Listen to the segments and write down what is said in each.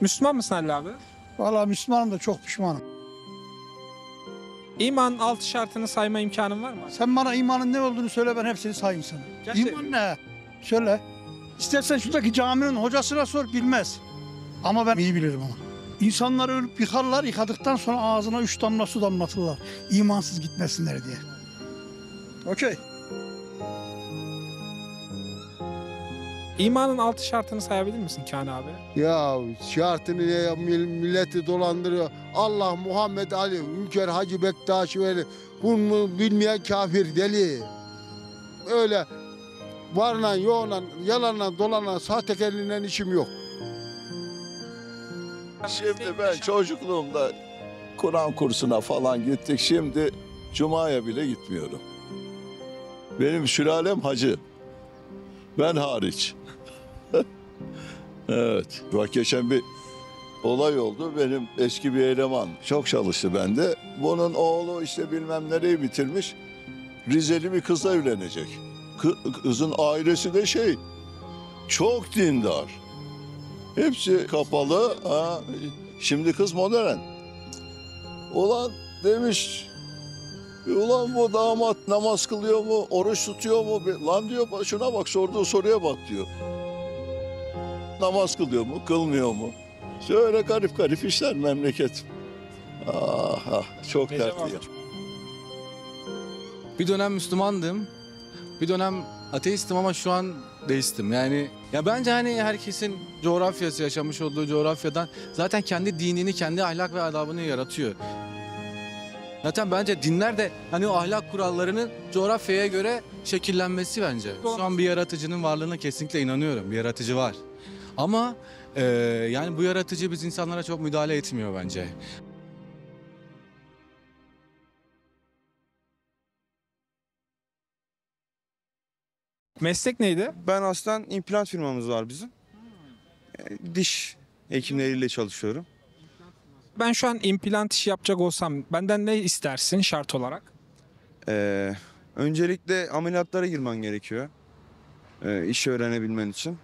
Müslüman mısın Halil abi? Vallahi Müslümanım da çok pişmanım. İmanın 6 şartını sayma imkanın var mı? Sen bana imanın ne olduğunu söyle, ben hepsini sayayım sana. Gerçi- İman ne? Söyle. İstersen şuradaki caminin hocasına sor, bilmez. Ama ben iyi bilirim ama. İnsanları ölüp yıkarlar, yıkadıktan sonra ağzına 3 damla su damlatırlar. İmansız gitmesinler diye. Okey. İmanın 6 şartını sayabilir misin Kani abi? Ya şartını ya, milleti dolandırıyor. Allah, Muhammed Ali, Hünkar Hacı Bektaş Veli. Bunu bilmeyen kafir, deli. Öyle varla yoğla, yalanla dolanan sahtekarlığıyla işim yok. Şimdi ben çocukluğumda Kur'an kursuna falan gittik. Şimdi Cuma'ya bile gitmiyorum. Benim sülalem hacı. Ben hariç. Evet. Bak geçen bir olay oldu. Benim eski bir eleman çok çalıştı bende. Bunun oğlu işte bilmem nereyi bitirmiş. Rizeli bir kızla evlenecek. Kızın ailesi de çok dindar. Hepsi kapalı. Ha, şimdi kız modern. Ulan demiş, ulan bu damat namaz kılıyor mu, oruç tutuyor mu? Lan diyor, şuna bak, sorduğu soruya bak diyor. Namaz kılıyor mu, kılmıyor mu? Şöyle garip garip işler memleket. Ah, çok dertli ya. Bir dönem Müslümandım. Bir dönem ateistim ama şu an deistim. Yani ya bence hani herkesin coğrafyası, yaşamış olduğu coğrafyadan zaten kendi dinini, kendi ahlak ve adabını yaratıyor. Zaten bence dinler de hani o ahlak kurallarının coğrafyaya göre şekillenmesi bence. Şu an bir yaratıcının varlığına kesinlikle inanıyorum. Bir yaratıcı var. Ama yani bu yaratıcı biz insanlara çok müdahale etmiyor bence. Meslek neydi? Ben aslen implant firmamız var bizim. Diş hekimleriyle çalışıyorum. Ben şu an implant işi yapacak olsam benden ne istersin şart olarak? Öncelikle ameliyatlara girmen gerekiyor. İşi öğrenebilmen için.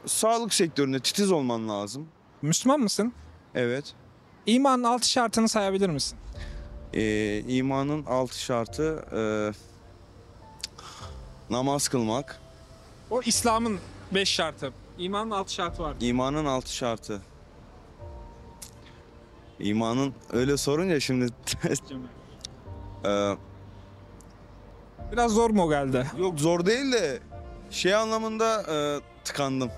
Sağlık sektöründe titiz olman lazım. Müslüman mısın? Evet. İmanın 6 şartını sayabilir misin? İmanın 6 şartı namaz kılmak. O İslam'ın 5 şartı. İmanın 6 şartı var. İmanın 6 şartı. İmanın öyle sorunca şimdi Biraz zor mu geldi? yok zor değil de şey anlamında tıkandım.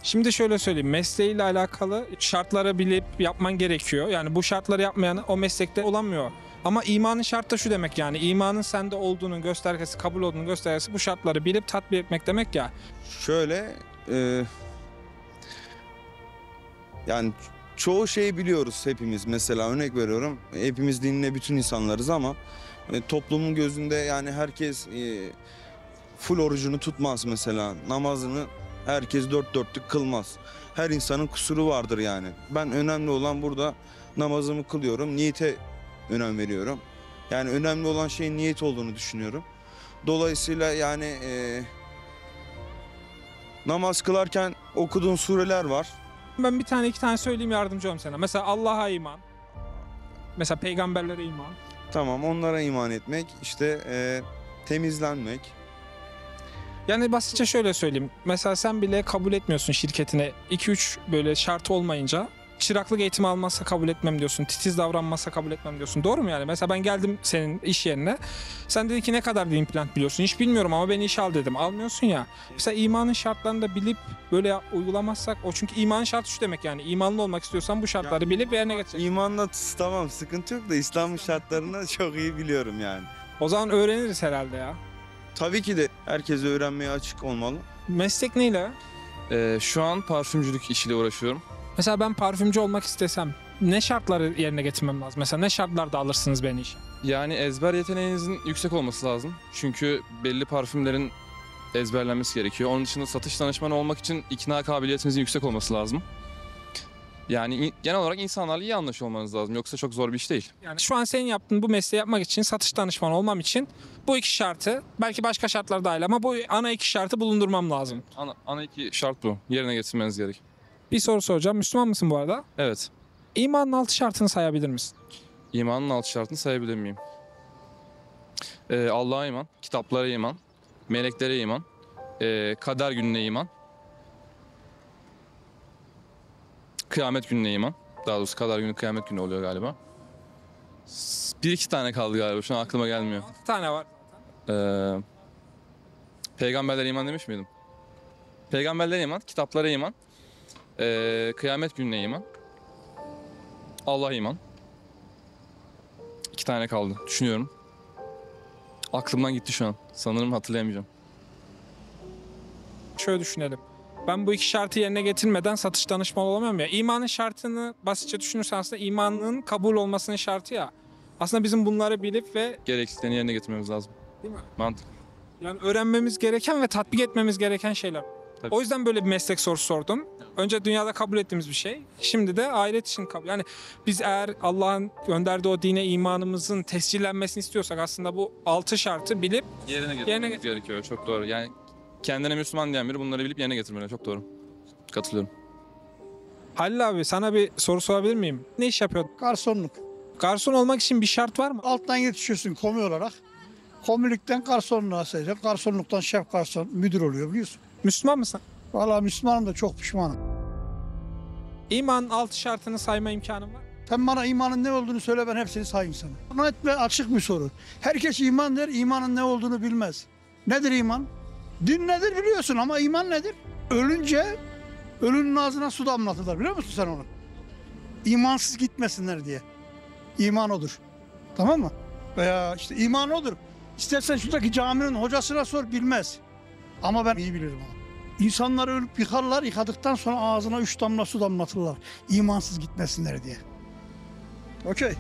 Şimdi şöyle söyleyeyim. Mesleğiyle alakalı şartları bilip yapman gerekiyor. Yani bu şartları yapmayan o meslekte olamıyor. Ama imanın şartı da şu demek yani. İmanın sende olduğunun göstergesi, kabul olduğunun göstergesi bu şartları bilip tatbik etmek demek ya. Şöyle yani çoğu şeyi biliyoruz hepimiz, mesela örnek veriyorum, hepimiz dinle bütün insanlarız ama toplumun gözünde yani herkes full orucunu tutmaz, mesela namazını herkes dört dörtlük kılmaz. Her insanın kusuru vardır yani. Ben önemli olan burada namazımı kılıyorum, niyete önem veriyorum. Yani önemli olan şeyin niyet olduğunu düşünüyorum. Dolayısıyla yani namaz kılarken okuduğun sureler var. Ben bir tane iki tane söyleyeyim, yardımcı olayım sana. Mesela Allah'a iman. Mesela peygamberlere iman. Tamam, onlara iman etmek, işte temizlenmek. Yani basitçe şöyle söyleyeyim. Mesela sen bile kabul etmiyorsun şirketine 2-3 böyle şartı olmayınca. Çıraklık eğitimi almazsa kabul etmem diyorsun. Titiz davranmazsa kabul etmem diyorsun. Doğru mu yani? Mesela ben geldim senin iş yerine. Sen dedi ki ne kadar bir implant biliyorsun? Hiç bilmiyorum ama beni işe al dedim. Almıyorsun ya. Mesela imanın şartlarını da bilip böyle uygulamazsak o, çünkü imanın şartı şu demek yani. İmanlı olmak istiyorsan bu şartları bilip yerine getireceksin. İmanla tamam, sıkıntı yok da İslam'ın şartlarını çok iyi biliyorum yani. O zaman öğreniriz herhalde ya. Tabii ki de herkes öğrenmeye açık olmalı. Meslek neyle? Şu an parfümcülük işiyle uğraşıyorum. Mesela ben parfümcü olmak istesem ne şartları yerine getirmem lazım? Mesela ne şartlarda alırsınız beni işe? Yani ezber yeteneğinizin yüksek olması lazım. Çünkü belli parfümlerin ezberlenmesi gerekiyor. Onun dışında satış danışmanı olmak için ikna kabiliyetinizin yüksek olması lazım. Yani genel olarak insanlarla iyi anlaşıyor olmanız lazım. Yoksa çok zor bir iş değil. Yani şu an senin yaptığın bu mesleği yapmak için, satış danışmanı olmam için bu iki şartı, belki başka şartlar dahil ama bu ana iki şartı bulundurmam lazım. Ana iki şart bu. Yerine getirmeniz gerek. Bir soru soracağım. Müslüman mısın bu arada? Evet. İmanın 6 şartını sayabilir misin? İmanın 6 şartını sayabilir miyim? Allah'a iman, kitaplara iman, meleklere iman, kader gününe iman, kıyamet gününe iman. Daha doğrusu kader günü kıyamet günü oluyor galiba. Bir iki tane kaldı galiba. Şu an aklıma gelmiyor. 6 tane var. Peygamberlere iman demiş miydim? Peygamberlere iman, kitaplara iman, kıyamet gününe iman, Allah'a iman. 2 tane kaldı. Düşünüyorum. Aklımdan gitti şu an. Sanırım hatırlayamayacağım. Şöyle düşünelim. Ben bu iki şartı yerine getirmeden satış danışmanı olamıyorum ya. İmanın şartını basitçe düşünürsen aslında imanın kabul olmasının şartı ya. Aslında bizim bunları bilip ve Gerekliliklerini yerine getirmemiz lazım. değil mi? Mantıklı. Yani öğrenmemiz gereken ve tatbik etmemiz gereken şeyler. Tabii. O yüzden böyle bir meslek sorusu sordum. Önce dünyada kabul ettiğimiz bir şey. Şimdi de ahiret için kabul. Yani biz eğer Allah'ın gönderdiği o dine imanımızın tescillenmesini istiyorsak aslında bu 6 şartı bilip Yerine getirmemiz gerekiyor. Çok doğru. Yani kendine Müslüman diyen biri bunları bilip yerine getirmeli. Çok doğru. Katılıyorum. Halil abi sana bir soru sorabilir miyim? Ne iş yapıyordun? Garsonluk. Garson olmak için bir şart var mı? Alttan yetişiyorsun komi olarak. Komilikten garsonluğa seçecek. Garsonluktan şef garson müdür oluyor biliyorsun. Müslüman mısın? Vallahi Müslümanım da çok pişmanım. İmanın 6 şartını sayma imkanın var. Sen bana imanın ne olduğunu söyle, ben hepsini sayayım sana. Net ve açık bir soru. Herkes iman der, imanın ne olduğunu bilmez. Nedir iman? Din nedir biliyorsun ama iman nedir? Ölünce ölünün ağzına su damlatırlar, biliyor musun sen onu? İmansız gitmesinler diye. İman odur. Tamam mı? Veya işte iman odur. İstersen şuradaki caminin hocasına sor, bilmez. Ama ben iyi bilirim onu. İnsanları ölüp yıkarlar, yıkadıktan sonra ağzına 3 damla su damlatırlar. İmansız gitmesinler diye. Okey.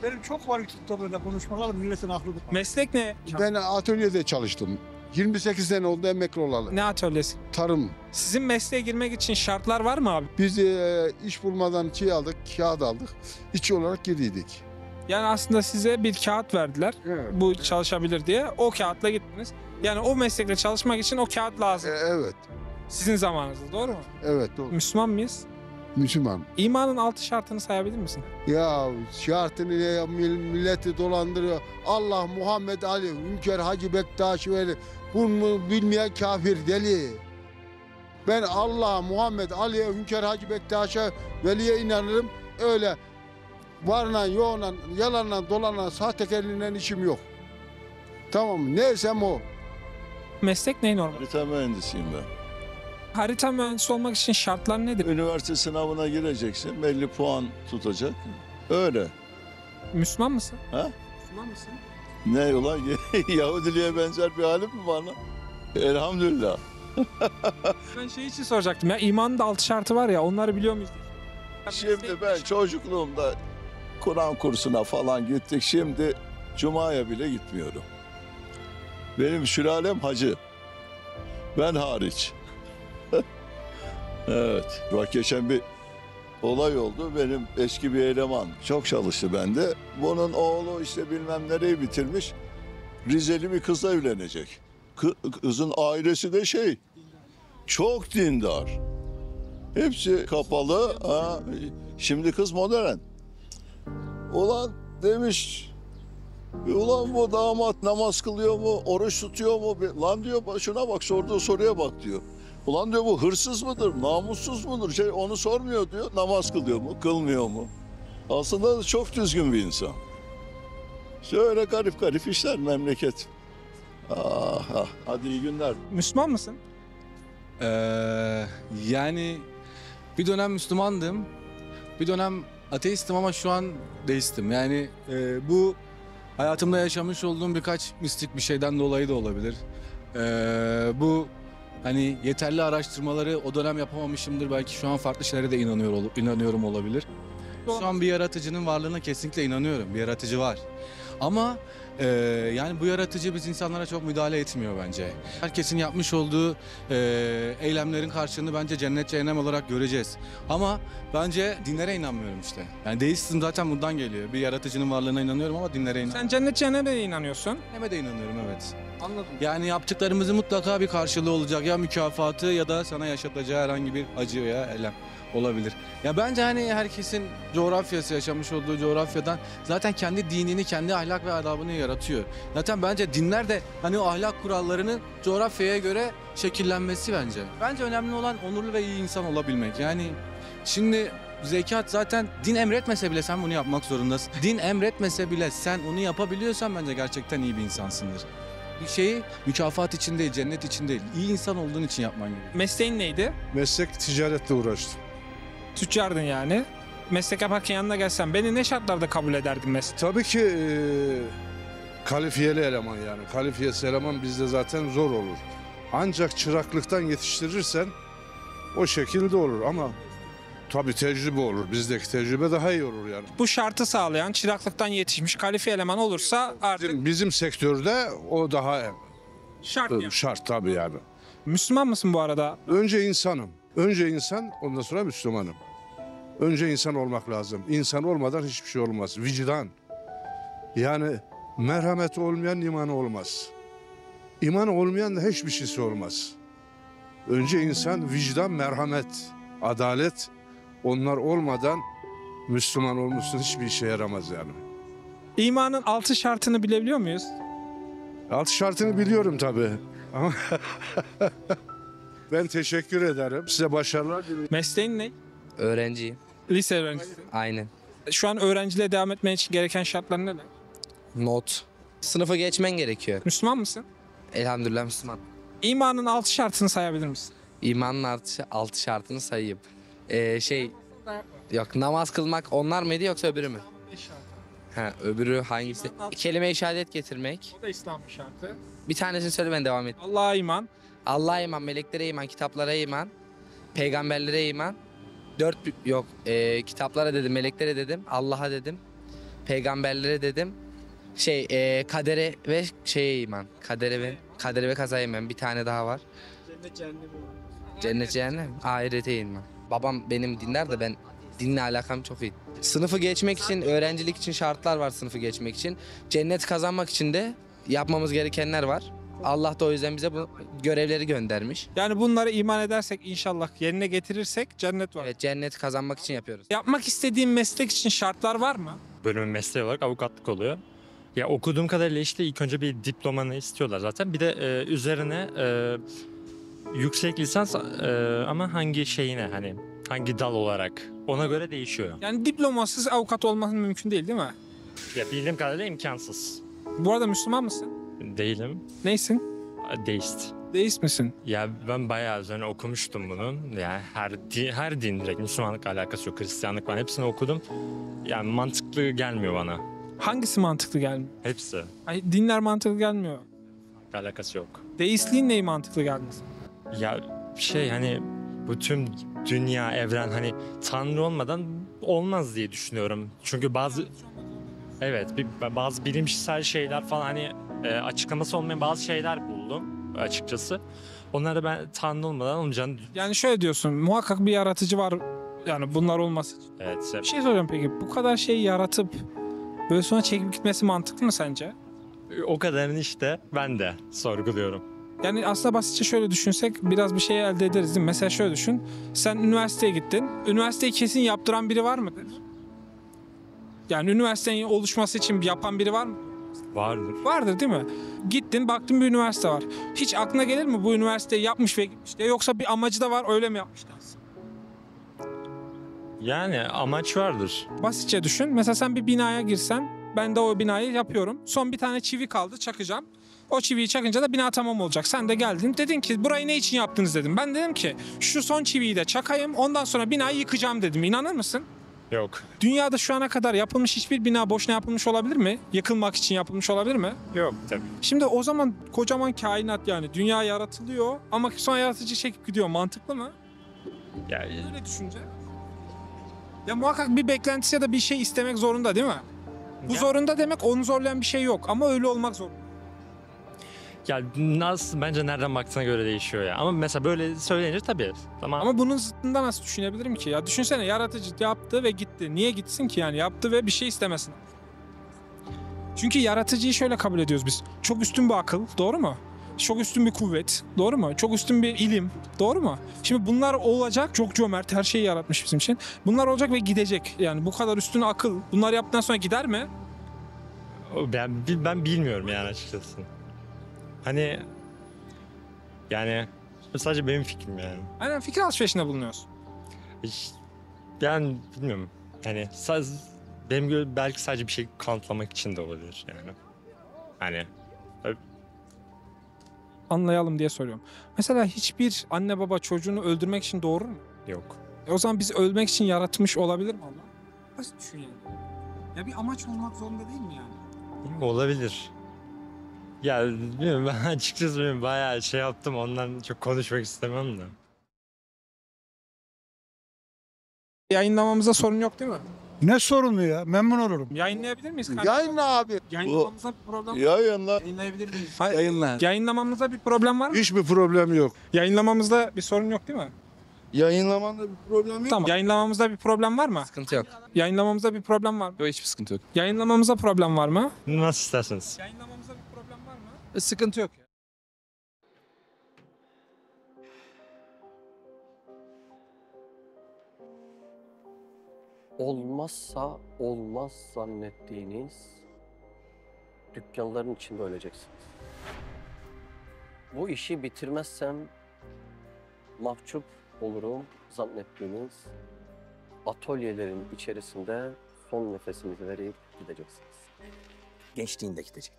Benim çok var YouTube'da böyle konuşmalar, milletin aklı. Meslek ne? Ben atölyede çalıştım. 28 sene oldu emekli olalı. Ne atölyesi? Tarım. Sizin mesleğe girmek için şartlar var mı abi? Biz iş bulmadan aldık, kağıt aldık. İşçi olarak girdiydik. Yani aslında size bir kağıt verdiler. Bu çalışabilir diye. O kağıtla gittiniz. Yani o meslekle çalışmak için o kağıt lazım. Evet, Sizin zamanınızda, doğru mu? evet doğru. Müslüman mıyız? Müslüman. İmanın 6 şartını sayabilir misin? Ya şartını ya, milleti dolandırıyor. Allah Muhammed Ali, Hünkar Hacı Bektaş Veli. Bunu bilmeyen kafir deli. Ben Allah Muhammed Ali'ye, Hünkar Hacı Bektaş'a, Veli'ye inanırım. Öyle varla yoğla, yalanla dolanla, sahtekarlığıyla işim yok. Tamam mı? Neysem o. Meslek ne normal? Harita mühendisiyim ben. Harita mühendisi olmak için şartlar nedir? Üniversite sınavına gireceksin. Belli puan tutacak. Öyle. Müslüman mısın? Ha? Müslüman mısın? Ne ulan? Yahudiliğe benzer bir halim mi var lan? Elhamdülillah. Ben şey için soracaktım ya. İmanın da 6 şartı var ya, onları biliyor muyuz? Şimdi ben çocukluğumda Kur'an kursuna falan gittik. Şimdi Cuma'ya bile gitmiyorum. Benim sülalem hacı. Ben hariç. Evet. Bak geçen bir olay oldu. Benim eski bir eleman çok çalıştı bende. Bunun oğlu işte bilmem nereyi bitirmiş. Rizeli bir kızla evlenecek. Kızın ailesi de çok dindar. Hepsi kapalı. Ha. Şimdi kız modern. Ulan demiş, ulan bu damat namaz kılıyor mu, oruç tutuyor mu? Lan diyor, şuna bak, sorduğu soruya bak diyor. Ulan diyor, bu hırsız mıdır, namussuz mudur? Onu sormuyor diyor, namaz kılıyor mu, kılmıyor mu? Aslında çok düzgün bir insan. Şöyle garip garip işler memleket. Hadi iyi günler. Müslüman mısın? Yani bir dönem Müslümandım. Bir dönem ateistim ama şu an deistim. Yani bu hayatımda yaşamış olduğum birkaç mistik bir şeyden dolayı da olabilir. Bu hani yeterli araştırmaları o dönem yapamamışımdır. Belki şu an farklı şeylere de inanıyorum olabilir. Şu an bir yaratıcının varlığına kesinlikle inanıyorum. Bir yaratıcı var. Ama yani bu yaratıcı biz insanlara çok müdahale etmiyor bence. Herkesin yapmış olduğu eylemlerin karşılığını bence cennet cehennem olarak göreceğiz. Ama bence dinlere inanmıyorum işte. Yani deistizm zaten buradan geliyor. Bir yaratıcının varlığına inanıyorum ama dinlere inanmıyorum. Sen cennet cehenneme de inanıyorsun. Cehenneme de inanıyorum, evet. Anladım. Yani yaptıklarımızın mutlaka bir karşılığı olacak. Ya mükafatı ya da sana yaşatacağı herhangi bir acı veya eylem olabilir. Ya bence hani herkesin coğrafyası, yaşamış olduğu coğrafyadan zaten kendi dinini, kendi ahlak ve adabını yaratıyor. Zaten bence dinler de hani o ahlak kurallarının coğrafyaya göre şekillenmesi bence. Bence önemli olan onurlu ve iyi insan olabilmek. Yani şimdi zekat zaten din emretmese bile sen bunu yapmak zorundasın. Din emretmese bile sen onu yapabiliyorsan bence gerçekten iyi bir insansındır. Bir şeyi mükafat için değil, cennet için değil, iyi insan olduğun için yapman gerekiyor. Mesleğin neydi? Meslek ticaretle uğraştım. Tüccardın yani. Meslek yaparken yanına gelsen beni ne şartlarda kabul ederdin meslek? Tabii ki kalifiyeli eleman yani. Kalifiyesiz eleman bizde zaten zor olur. Ancak çıraklıktan yetiştirirsen o şekilde olur ama tabii tecrübe olur. Bizdeki tecrübe daha iyi olur yani. Bu şartı sağlayan çıraklıktan yetişmiş kalifiye eleman olursa artık Bizim sektörde o daha şart yani. şart tabii yani. Müslüman mısın bu arada? Önce insanım. Önce insan, ondan sonra Müslümanım. Önce insan olmak lazım. İnsan olmadan hiçbir şey olmaz. Vicdan. Yani merhamet olmayan imanı olmaz. İman olmayan da hiçbir şeysi olmaz. Önce insan, vicdan, merhamet, adalet, onlar olmadan Müslüman olmuşsun hiçbir işe yaramaz yani. İmanın 6 şartını bilebiliyor muyuz? 6 şartını biliyorum tabii. Ama ben teşekkür ederim. Size başarılar diliyorum. Mesleğin ne? Öğrenciyim. Lise öğrencisi. Aynen. Şu an öğrenciliğe devam etmen için gereken şartlar neler? Not. Sınıfı geçmen gerekiyor. Müslüman mısın? Elhamdülillah Müslüman. İmanın 6 şartını sayabilir misin? İmanın altı şartını sayayım. Yok, namaz kılmak onlar mıydı yoksa öbürü mü? Ha, öbürü hangisi? Kelime-i şehadet getirmek. O da İslam şartı. Bir tanesini söyle, ben devam et. Allah'a iman. Allah'a iman, meleklere iman, kitaplara iman, peygamberlere iman. Kitaplara dedim, meleklere dedim, Allah'a dedim, peygamberlere dedim. Kadere ve şeye iman. Kadere ve kazaya iman. Bir tane daha var. Cennet cehennem. Ahirete iman. Babam benim dindar da ben dinle alakam çok iyi. Sınıfı geçmek için, öğrencilik için şartlar var sınıfı geçmek için. Cennet kazanmak için de yapmamız gerekenler var. Allah da o yüzden bize bu görevleri göndermiş. Yani bunları iman edersek inşallah yerine getirirsek cennet var. Evet, cennet kazanmak için yapıyoruz. Yapmak istediğin meslek için şartlar var mı? Bölümün mesleği olarak avukatlık oluyor. Ya okuduğum kadarıyla işte ilk önce bir diplomanı istiyorlar zaten. Bir de üzerine yüksek lisans ama hangi şeyine, hani hangi dal olarak, ona göre değişiyor. Yani diplomasız avukat olması mümkün değil mi? Ya bildiğim kadarıyla imkansız. Bu arada Müslüman mısın? Değilim. Neysin? Deist. Deist misin? Ya ben bayağı üzerine okumuştum bunun. Yani her din direkt, Müslümanlıkla alakası yok, Hristiyanlık falan hepsini okudum. Yani mantıklı gelmiyor bana. Hangisi mantıklı gelmiyor? Hepsi. Ay, dinler mantıklı gelmiyor. Alakası yok. Deistliğin neyi mantıklı gelmez? Ya hani bu tüm dünya, evren hani Tanrı olmadan olmaz diye düşünüyorum. Çünkü bazı bilimsel şeyler falan hani açıklaması olmayan bazı şeyler buldum açıkçası. Onları ben Tanrı olmadan olmayacağını... Yani şöyle diyorsun, muhakkak bir yaratıcı var yani bunlar olması için. Evet. Bir şey soracağım peki, bu kadar şeyi yaratıp böyle sonra çekip gitmesi mantıklı mı sence? O kadarını işte ben de sorguluyorum. Yani aslında basitçe şöyle düşünsek biraz bir şey elde ederiz değil mi? Mesela şöyle düşün, sen üniversiteye gittin, üniversiteyi kesin yaptıran biri var mıdır? Yani üniversitenin oluşması için yapan biri var mı? Vardır. Vardır değil mi? Gittin baktın bir üniversite var. Hiç aklına gelir mi bu üniversiteyi yapmış ve gitmiş diye, yoksa bir amacı da var öyle mi yapmışlar? Yani amaç vardır. Basitçe düşün. Mesela sen bir binaya girsen, ben de o binayı yapıyorum. Son bir tane çivi kaldı, çakacağım. O çiviyi çakınca da bina tamam olacak. Sen de geldin, dedin ki burayı ne için yaptınız dedim. Ben dedim ki şu son çiviyi de çakayım, ondan sonra binayı yıkacağım dedim. İnanır mısın? Yok. Dünyada şu ana kadar yapılmış hiçbir bina boşuna yapılmış olabilir mi? Yıkılmak için yapılmış olabilir mi? Yok tabii. Şimdi o zaman kocaman kainat, yani dünya yaratılıyor ama sonra yaratıcı çekip gidiyor. Mantıklı mı? Ya, Öyle düşünce. Ya muhakkak bir beklentisi ya da bir şey istemek zorunda değil mi? Bu zorunda demek onu zorlayan bir şey yok ama öyle olmak zorunda. Ya nasıl, bence nereden baktığına göre değişiyor ya. Ama mesela böyle söyleyince tabii. Ama bunun zıttında nasıl düşünebilirim ki? Ya düşünsene, yaratıcı yaptı ve gitti. Niye gitsin ki yani? Yaptı ve bir şey istemesin. Çünkü yaratıcıyı şöyle kabul ediyoruz biz. Çok üstün bir akıl, doğru mu? Çok üstün bir kuvvet, doğru mu? Çok üstün bir ilim, doğru mu? Şimdi bunlar olacak, çok cömert, her şeyi yaratmış bizim için. Bunlar olacak ve gidecek. Yani bu kadar üstün akıl, bunlar yaptıktan sonra gider mi? Ben bilmiyorum yani açıkçası. Hani yani sadece benim fikrim yani. Aynen, fikir alışverişinde bulunuyoruz. Ben bilmiyorum. Hani benim göre belki sadece bir şey kanıtlamak için de olabilir yani. Hani Anlayalım diye soruyorum. Mesela hiçbir anne baba çocuğunu öldürmek için doğurur mu? yok. O zaman biz ölmek için yaratmış olabilir mi Allah? Nasıl düşün yani? Ya bir amaç olmak zorunda değil mi yani? Olabilir. Ya bilmiyorum, ben açıkçası bilmiyorum, bayağı şey yaptım, ondan çok konuşmak istemem de. Yayınlamamıza sorun yok değil mi? Ne sorunu ya? Memnun olurum. Yayınlayabilir miyiz kardeşim? Yayınla abi. Yayınlamamızda bir problem var mı? Yayınla. Yayınlayabilir miyiz? Yayınlar. Yayınlamamızda bir problem var mı? Hiçbir problem yok. Yayınlamamızda bir sorun yok değil mi? Yayınlamanda bir problem yok. Tamam. Yayınlamamızda bir problem var mı? Sıkıntı yok. Yayınlamamızda bir problem var mı? Yok, hiçbir sıkıntı yok. Yayınlamamızda problem var mı? Nasıl isterseniz. Yayınlamamızda bir problem var mı? Sıkıntı yok. Olmazsa olmaz zannettiğiniz dükkanların içinde öleceksiniz. Bu işi bitirmezsem mahcup olurum zannettiğiniz atölyelerin içerisinde son nefesinizi verip gideceksiniz. Gençliğinde gidecek.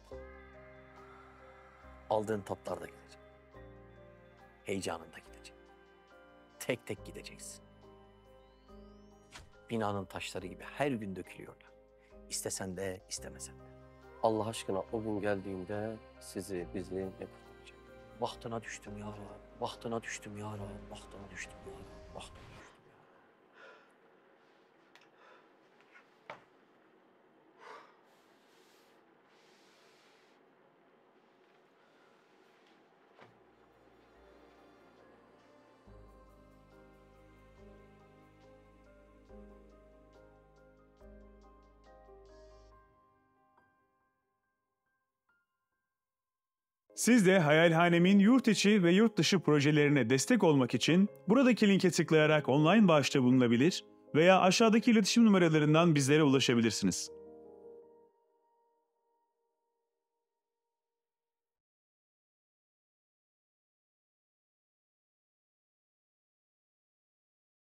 Aldığın tatlarda gidecek. Heyecanında gidecek. Tek tek gideceksin. Binanın taşları gibi her gün dökülüyorlar. İstesen de istemesen de. Allah aşkına o gün geldiğinde sizi, bizi ne kurtaracak? Bahtına düştüm ya Rab, bahtına düştüm ya Rab, bahtına düştüm ya Rab, bahtına düştüm ya Rab. Siz de Hayalhanem'in yurt içi ve yurt dışı projelerine destek olmak için buradaki linke tıklayarak online bağışta bulunabilir veya aşağıdaki iletişim numaralarından bizlere ulaşabilirsiniz.